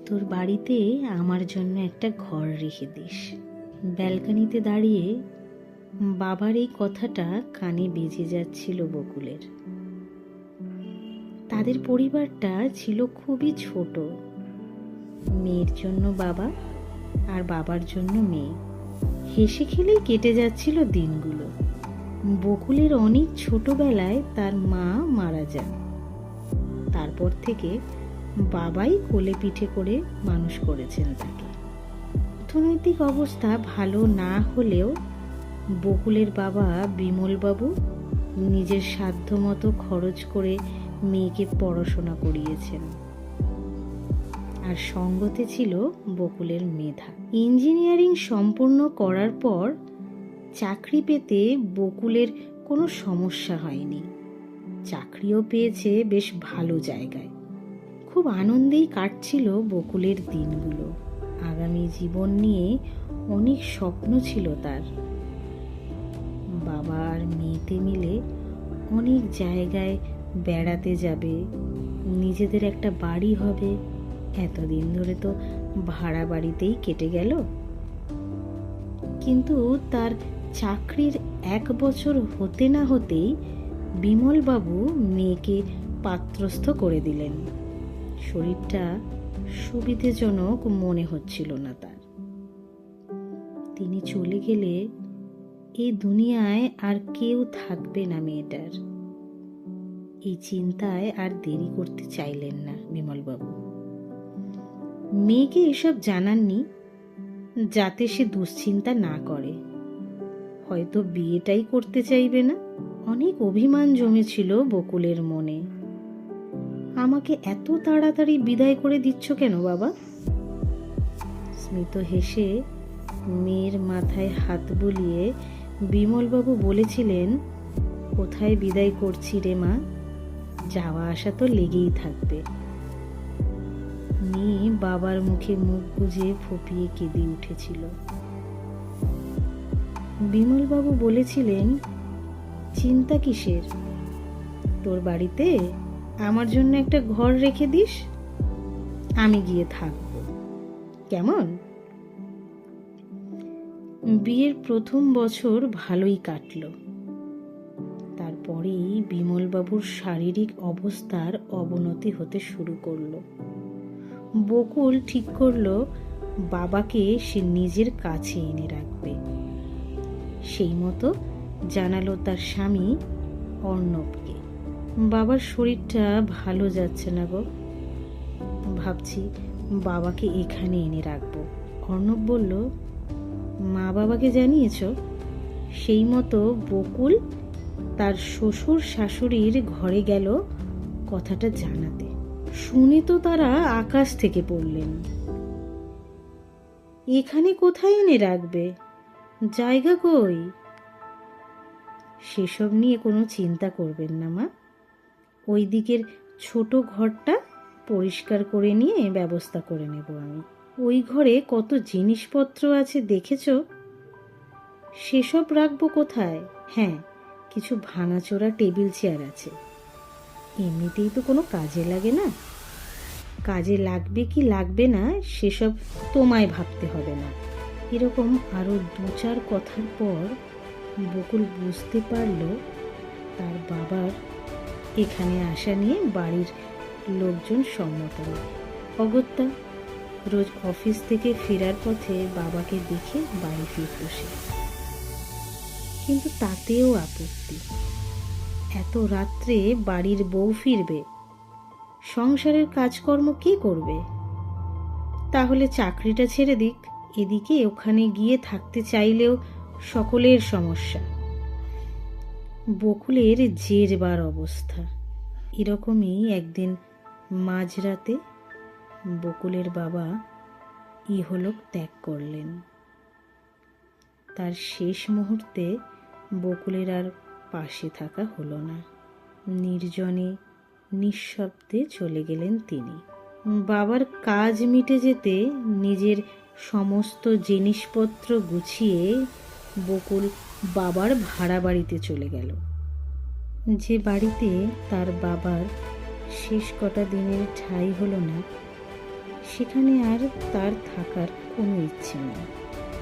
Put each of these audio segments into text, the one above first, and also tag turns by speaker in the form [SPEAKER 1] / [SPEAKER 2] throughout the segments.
[SPEAKER 1] তোর বাড়িতে আমার জন্য একটা ঘর রেখে দিস। ব্যালকনিতে দাঁড়িয়ে বাবার এই কথাটা কানে বেজে যাচ্ছিল বকুলের। তাদের পরিবারটা ছিল খুবই ছোট। মেয়ের জন্য বাবা আর বাবার জন্য মেয়ে, হেসে খেলেই কেটে যাচ্ছিল দিনগুলো। বকুলের অনেক ছোটবেলায় তার মা মারা যান। তারপর থেকে বাবাই কোলে পিঠে করে মানুষ করেছেন তাকে। অর্থনৈতিক অবস্থা ভালো না হলেও বকুলের বাবা বিমলবাবু নিজের সাধ্যমতো খরচ করে মেয়েকে পড়াশোনা করিয়েছেন। আর সঙ্গতে ছিল বকুলের মেধা। ইঞ্জিনিয়ারিং সম্পূর্ণ করার পর চাকরি পেতে বকুলের কোনো সমস্যা হয়নি। চাকরিও পেয়েছে বেশ ভালো জায়গায়। খুব আনন্দেই কাটছিল বকুলের দিনগুলো। আগামী জীবন নিয়ে অনেক স্বপ্ন ছিল তার। বাবা আর মেয়েতে মিলে অনেক জায়গায় বেড়াতে যাবে, নিজেদের একটা বাড়ি হবে। এতদিন ধরে তো ভাড়া বাড়িতেই কেটে গেল। কিন্তু তার চাকরির 1 বছর হতে না হতেই বিমলবাবু মেয়েকে পাত্রস্থ করে দিলেন। শরীরটা সুবিধাজনক মনে হচ্ছিল না তার। তিনি চলে গেলে এই দুনিয়ায় আর কেউ থাকবে না মেয়েটার। এই চিন্তায় আর দেরি করতে চাইলেন না বিমলবাবু। মেয়েকে এসব জানাননি যাতে সে দুশ্চিন্তা না করে। হয়তো বিয়েটাই করতে চাইবে না। অনেক অভিমান জমেছিল বকুলের মনে। আমাকে এত তাড়াতাড়ি বিদায় করে দিচ্ছ কেন বাবা? স্মিত হেসে মেয়ের মাথায় হাত বুলিয়ে বিমলবাবু বলেছিলেন, কোথায় বিদায় করছি রে মা, যাওয়া আসা তো লেগেই থাকবে। মেয়ে বাবার মুখে মুখ গুজে ফুঁপিয়ে কেঁদে উঠেছিল। বিমলবাবু বলেছিলেন, চিন্তা কিসের? তোর বাড়িতে আমার জন্য একটা ঘর রেখে দিস, আমি গিয়ে থাকব, কেমন? বিয়ের প্রথম বছর ভালোই কাটল। তারপরেই বিমলবাবুর শারীরিক অবস্থার অবনতি হতে শুরু করলো। বকুল ঠিক করলো বাবাকে সে নিজের কাছে এনে রাখবে। সেই মতো জানালো তার স্বামী অর্ণবকে, বাবার শরীরটা ভালো যাচ্ছে না গো, ভাবছি বাবাকে এখানে এনে রাখবো। অর্ণব বলল, মা বাবাকে জানিয়েছ? সেই মতো বকুল তার শ্বশুর শাশুড়ির ঘরে গেল কথাটা জানাতে। শুনে তো তারা আকাশ থেকে পড়লেন। এখানে কোথায় এনে রাখবে, জায়গা কই? সেসব নিয়ে কোনো চিন্তা করবেন না মা, ওই দিকের ছোট ঘরটা পরিষ্কার করে নিয়ে ব্যবস্থা করে নেব আমি। ওই ঘরে কত জিনিসপত্র আছে দেখেছ? সেসব রাখবো কোথায়? হ্যাঁ, কিছু ভাঙাচোরা টেবিল চেয়ার আছে, এমনিতেই তো কোনো কাজে লাগে না। কাজে লাগবে কি লাগবে না সেসব তোমায় ভাবতে হবে না। এরকম আরো 2-4 কথার পর বকুল বুঝতে পারল তার বাবার এখানে আসা নিয়ে বাড়ির লোকজন সম্মত না। অগত্যা রোজ অফিস থেকে ফেরার পথে বাবাকে দেখে বাড়ি ফিরত সে। কিন্তু তাতেও আপত্তি। এত রাত্রে বাড়ির বউ ফিরবে, সংসারের কাজকর্ম কে করবে? তাহলে চাকরিটা ছেড়ে দিক। এদিকে ওখানে গিয়ে থাকতে চাইলেও সকলের সমস্যা। বকুলের জেরবার অবস্থা। এরকমই একদিন মাঝরাতে বকুলের বাবা ইহলোক ত্যাগ করলেন। তার শেষ মুহূর্তে বকুলের আর পাশে থাকা হলো না। নির্জনে নিঃশব্দে চলে গেলেন তিনি। বাবার কাজ মিটে যেতে নিজের সমস্ত জিনিসপত্র গুছিয়ে বকুল বাবার ভাড়া বাড়িতে চলে গেল। যে বাড়িতে তার বাবার শেষ কটা দিনের ঠাঁই হলো না, সেখানে আর তার থাকার কোনো ইচ্ছে নেই।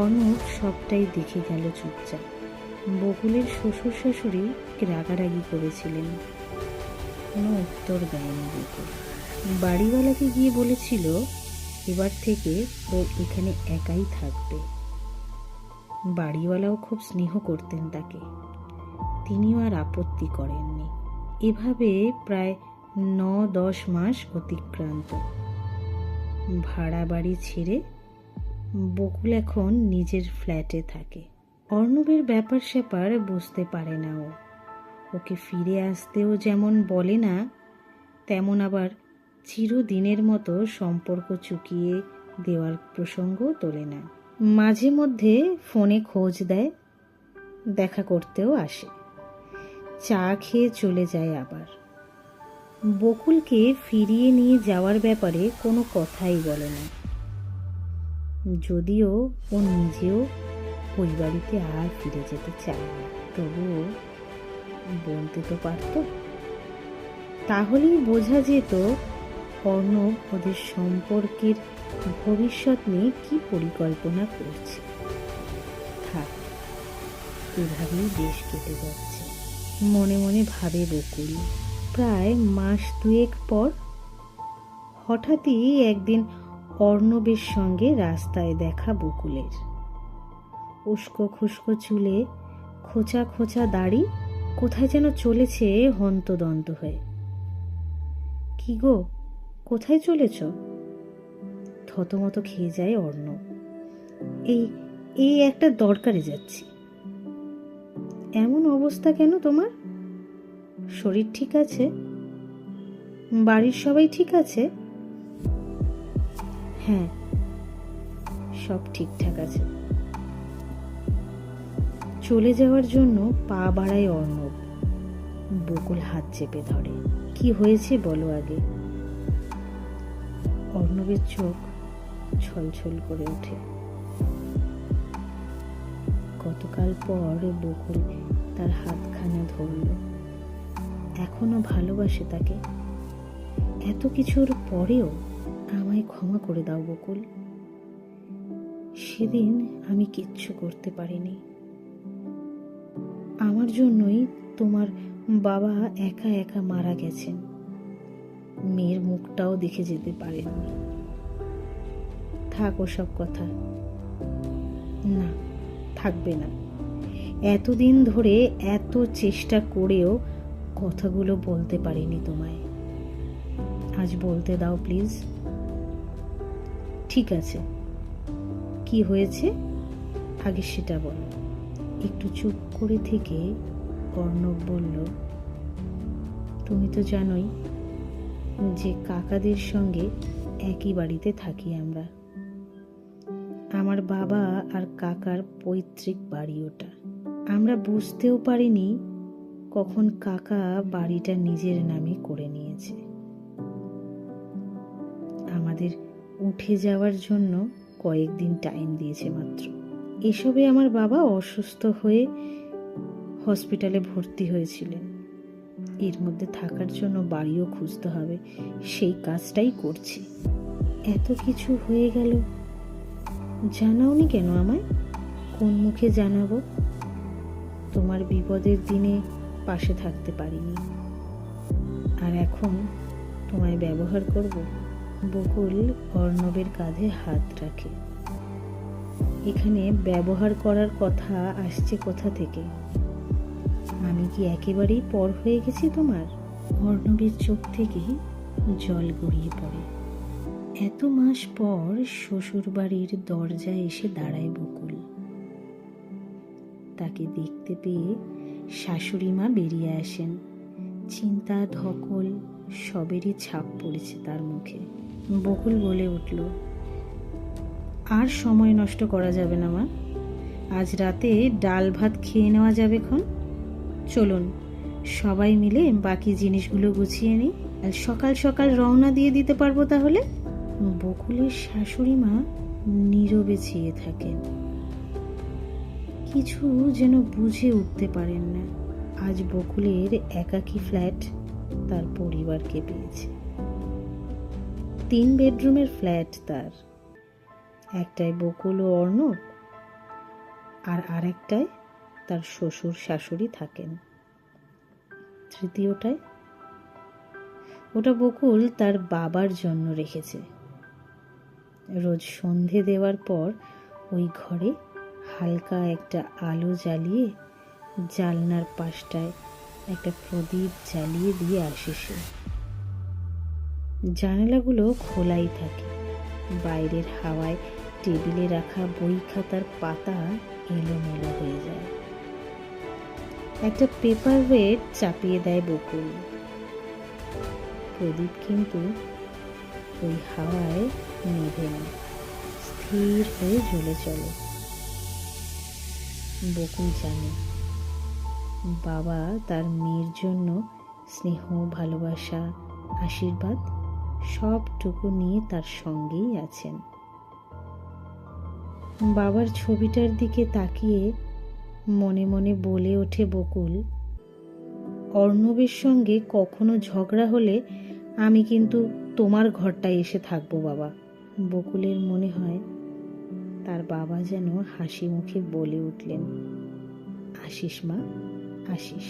[SPEAKER 1] অর্ণব সবটাই দেখে গেল চুপচাপ। বকুলের শ্বশুর শাশুড়ি রাগারাগি করেছিলেন, কোনো উত্তর দেয়নি বকুল। বাড়িওয়ালাকে গিয়ে বলেছিল এবার থেকে ও এখানে একাই থাকবে। বাড়িওয়ালাও খুব স্নেহ করতেন তাকে, তিনিও আর আপত্তি করেননি। এভাবে প্রায় 9-10 মাস অতিক্রান্ত। ভাড়া বাড়ি ছেড়ে বকুল এখন নিজের ফ্ল্যাটে থাকে। অর্ণবের ব্যাপার স্যাপার বুঝতে পারে না ও। ওকে ফিরে আসতেও যেমন বলে না, তেমন আবার চিরদিনের মতো সম্পর্ক চুকিয়ে দেওয়ার প্রসঙ্গও তোলে না। মাঝে মধ্যে ফোনে খোঁজ দেয়, দেখা করতেও আসে, চা খেয়ে চলে যায় আবার। বকুলকে ফিরিয়ে নিয়ে যাওয়ার ব্যাপারে কোনো কথাই বলে না, যদিও ও নিজেও ওই বাড়িতে আর ফিরে যেতে চায় না। তবুও বলতে তো পারত, তাহলেই বোঝা যেত অর্ণব ওদের সম্পর্কের ভবিষ্যৎ নিয়ে কি পরিকল্পনা করছে। থাক, এভাবেই বেশ কেটে যাচ্ছে, মনে মনে ভাবে বকুল। প্রায় মাস 2 পর হঠাৎই একদিন অর্ণবের সঙ্গে রাস্তায় দেখা বকুলের। উস্কো খুস্কো চুলে, খোঁচা খোঁচা দাড়ি, কোথায় যেন চলেছে হন্তদন্ত হয়ে। কি গো, কোথায় চলেছ? থতমত খেয়ে যায় অর্ণব। এই একটা দরকারে যাচ্ছি। এমন অবস্থা কেন তোমার? শরীর ঠিক আছে? বাড়ির সবাই ঠিক আছে? হ্যাঁ, সব ঠিকঠাক আছে। চলে যাওয়ার জন্য পা বাড়ায় অর্ণব। বকুল হাত চেপে ধরে। কি হয়েছে বলো আগে। অর্ণবের চোখ ছলছল করে ওঠে। গতকাল পর বকুল তার হাতখানা ধরল। এখনো ভালোবাসে তাকে। এত কিছুর পরেও আমায় ক্ষমা করে দাও বকুল। সেদিন আমি কিচ্ছু করতে পারিনি। আমার জন্যই তোমার বাবা একা একা মারা গেছেন। মেয়ের মুখটাও দেখে যেতে পারেননি। থাক ওসব কথা। না, থাকবে না। এতদিন ধরে এত চেষ্টা করেও কথাগুলো বলতে পারিনি তোমায়। আজ বলতে দাও প্লিজ। ঠিক আছে, কি হয়েছে আগে সেটা বলো। একটু চুপ করে থেকে অর্ণব বলল, তুমি তো জানোই যে কাকাদের সঙ্গে একই বাড়িতে থাকি আমরা। আমার বাবা আর কাকার পৈতৃক বাড়ি ওটা। আমরা বুঝতেও পারিনি কখন কাকা বাড়িটা নিজের নামে করে নিয়েছে। আমাদের উঠে যাওয়ার জন্য কয়েকদিন টাইম দিয়েছে মাত্র। এসবে আমার বাবা অসুস্থ হয়ে হসপিটালে ভর্তি হয়েছিলেন। এর মধ্যে থাকার জন্য বাড়িও খুঁজতে হবে, সেই কাজটাই করছি। এত কিছু হয়ে গেল, জানাওনি কেন আমায়? কোন মুখে জানাবো? তোমার বিপদের দিনে পাশে থাকতে পারিনি, আর এখন তোমায় ব্যবহার করব? বকুল অর্ণবের কাঁধে হাত রাখে। এখানে ব্যবহার করার কথা আসছে কোথা থেকে? আমি কি একেবারেই পর হয়ে গেছি তোমার? অর্ণবের চোখ থেকে জল গড়িয়ে পড়ে। এত মাস পর শ্বশুর বাড়ির দরজায় এসে দাঁড়ায় বকুল। তাকে দেখতে পেয়ে শাশুড়ি মা বেরিয়ে আসেন। চিন্তা, ধকল সবেরই ছাপ পড়েছে তার মুখে। বকুল বলে উঠল, আর সময় নষ্ট করা যাবে না মা। আজ রাতে ডাল ভাত খেয়ে নেওয়া যাবে খন। চলুন সবাই মিলে বাকি জিনিসগুলো গুছিয়ে নিই, আর সকাল সকাল রওনা দিয়ে দিতে পারবো তাহলে। বকুলের শাশুড়ি মা নীরবে চেয়ে থাকেন, কিছু যেন বুঝে উঠতে পারেন না। আজ বকুলের একাকী ফ্ল্যাট তার পরিবারকে পেয়েছে। 3 বেডরুমের ফ্ল্যাট তার। একটায় বকুল ও অর্ণব, আর আরেকটায় তার শ্বশুর শাশুড়ি থাকেন। তৃতীয়টায়, ওটা বকুল তার বাবার জন্য রেখেছে। রোজ সন্ধে দেওয়ার পর ওই ঘরে হালকা একটা আলো জ্বালিয়ে জানলার পাশটায় একটা প্রদীপ জ্বালিয়ে দিয়ে আসে সে। জানালাগুলো খোলাই থাকে। বাইরের হাওয়ায় টেবিলে রাখা বই খাতার পাতা এলোমেলো হয়ে যায়। একটা পেপার ওয়েট চাপিয়ে দেয় বকুল। প্রদীপ কিন্তু ওই হাওয়ায় নেভে না, স্থির হয়ে জ্বলে চলে। বকুল জানে বাবা তার মেয়ের জন্য স্নেহ, ভালোবাসা, আশীর্বাদ সবটুকু নিয়ে তার সঙ্গেই আছেন। বাবার ছবিটার দিকে তাকিয়ে মনে মনে বলে ওঠে বকুল, অর্ণবের সঙ্গে কখনো ঝগড়া হলে আমি কিন্তু তোমার ঘরটায় এসে থাকবো বাবা। বকুলের মনে হয় তার বাবা যেন হাসি মুখে বলে উঠলেন, আসিস মা, আসিস।